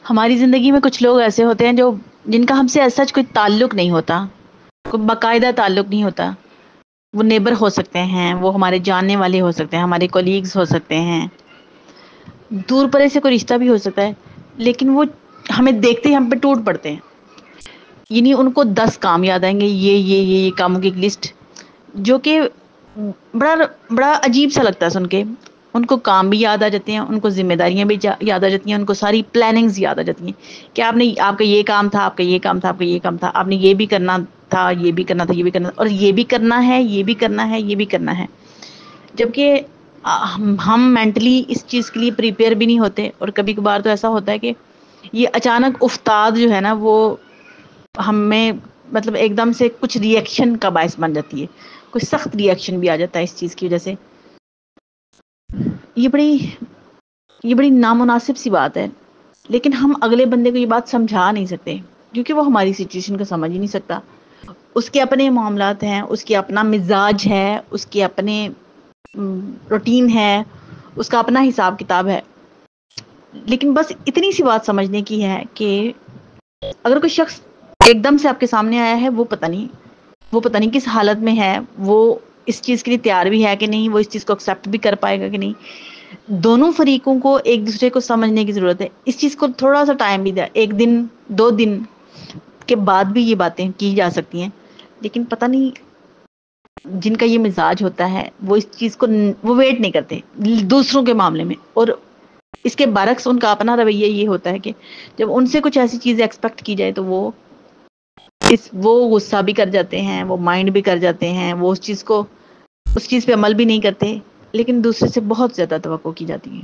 ہماری زندگی میں کچھ لوگ ایسے ہوتے ہیں جو جن کا ہم سے ایسا کوئی تعلق نہیں ہوتا، کوئی باقاعدہ تعلق نہیں ہوتا. وہ نیبر ہو سکتے ہیں، وہ ہمارے جاننے والے ہو سکتے ہیں، ہمارے کولیگز ہو سکتے ہیں، دور پرے سے کوئی رشتہ بھی ہو سکتا ہے، لیکن وہ ہمیں دیکھتے ہی ہم پہ ٹوٹ پڑتے ہیں. یعنی ان کو 10 کام یاد آئیں گے، یہ کاموں کی ایک لسٹ، جو کہ بڑا بڑا عجیب سا لگتا ہے سن کے. ان کو کام بھی یاد آ جاتے ہیں، ان کو ذمہ داریاں بھی یاد آ جاتی ہیں، ان کو ساری پلاننگز یاد آ جاتی ہیں کہ آپ کا یہ کام تھا، آپ کا یہ کام تھا، آپ کا یہ کام تھا، آپ نے یہ بھی کرنا تھا، یہ بھی کرنا تھا، یہ بھی کرنا تھا، اور یہ بھی کرنا ہے، یہ بھی کرنا ہے، یہ بھی کرنا ہے. جبکہ ہم مینٹلی اس چیز کے لیے پریپیئر بھی نہیں ہوتے. اور کبھی کبھار تو ایسا ہوتا ہے کہ یہ اچانک افتاد جو ہے نا، وہ ہمیں مطلب ایک دم سے کچھ ری ایکشن کا باعث بن جاتی ہے، کوئی سخت ری ایکشن بھی آ جاتا ہے اس چیز کی وجہ سے. یہ بڑی نامناسب سی بات ہے، لیکن ہم اگلے بندے کو یہ بات سمجھا نہیں سکتے کیونکہ وہ ہماری سچویشن کو سمجھ ہی نہیں سکتا. اس کے اپنے معاملات ہیں، اس کے اپنا مزاج ہے، اس کے اپنے روٹین ہے، اس کا اپنا حساب کتاب ہے. لیکن بس اتنی سی بات سمجھنے کی ہے کہ اگر کوئی شخص ایک دم سے آپ کے سامنے آیا ہے، وہ پتہ نہیں کس حالت میں ہے، وہ اس چیز کے لیے تیار بھی ہے کہ نہیں، وہ اس چیز کو ایکسپٹ بھی کر پائے گا کہ نہیں. دونوں فریقوں کو ایک دوسرے کو سمجھنے کی ضرورت ہے. اس چیز کو تھوڑا سا ٹائم بھی دیا، 1 دن 2 دن کے بعد بھی یہ باتیں کی جا سکتی ہیں. لیکن پتہ نہیں جن کا یہ مزاج ہوتا ہے، وہ اس چیز کو وہ ویٹ نہیں کرتے دوسروں کے معاملے میں. اور اس کے برعکس ان کا اپنا رویہ یہ ہوتا ہے کہ جب ان سے کچھ ایسی چیزیں ایکسپیکٹ کی جائے تو وہ غصہ بھی کر جاتے ہیں، وہ مائنڈ بھی کر جاتے ہیں، وہ اس چیز پہ عمل بھی نہیں کرتے، لیکن دوسرے سے بہت زیادہ توقع کی جاتی ہے.